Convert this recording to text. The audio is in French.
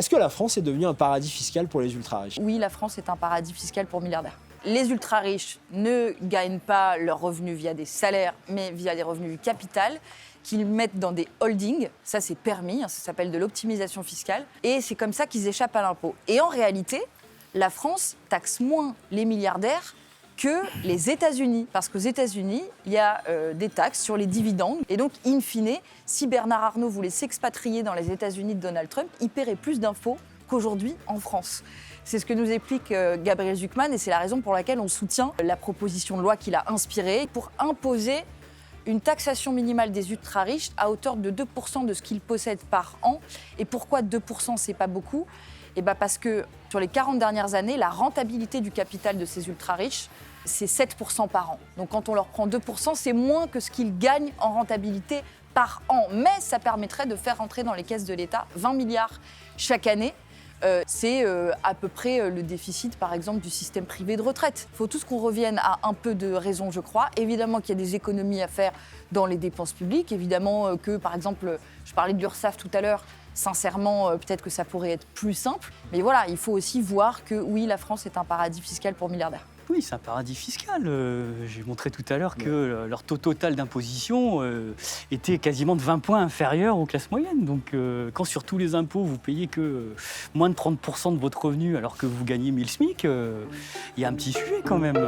Est-ce que la France est devenue un paradis fiscal pour les ultra-riches? Oui, la France est un paradis fiscal pour milliardaires. Les ultra-riches ne gagnent pas leurs revenus via des salaires, mais via des revenus du capital qu'ils mettent dans des holdings. Ça, c'est permis, ça s'appelle de l'optimisation fiscale. Et c'est comme ça qu'ils échappent à l'impôt. Et en réalité, la France taxe moins les milliardaires que les États-Unis. Parce qu'aux États-Unis, il y a des taxes sur les dividendes. Et donc, in fine, si Bernard Arnault voulait s'expatrier dans les États-Unis de Donald Trump, il paierait plus d'impôts qu'aujourd'hui en France. C'est ce que nous explique Gabriel Zucman et c'est la raison pour laquelle on soutient la proposition de loi qu'il a inspirée pour imposer une taxation minimale des ultra-riches à hauteur de 2% de ce qu'ils possèdent par an. Et pourquoi 2%, c'est pas beaucoup ? Parce que sur les 40 dernières années, la rentabilité du capital de ces ultra-riches, c'est 7% par an. Donc quand on leur prend 2%, c'est moins que ce qu'ils gagnent en rentabilité par an. Mais ça permettrait de faire rentrer dans les caisses de l'État 20 milliards chaque année. C'est à peu près le déficit, par exemple, du système privé de retraite. Il faut tous qu'on revienne à un peu de raison, je crois. Évidemment qu'il y a des économies à faire dans les dépenses publiques. Évidemment que, par exemple, je parlais de l'URSSAF tout à l'heure. Sincèrement, peut-être que ça pourrait être plus simple. Mais voilà, il faut aussi voir que, oui, la France est un paradis fiscal pour milliardaires. Oui, c'est un paradis fiscal. J'ai montré tout à l'heure que leur taux total d'imposition était quasiment de 20 points inférieur aux classes moyennes. Donc, quand sur tous les impôts, vous payez que moins de 30% de votre revenu alors que vous gagnez 1000 SMIC, il y a un petit sujet quand même.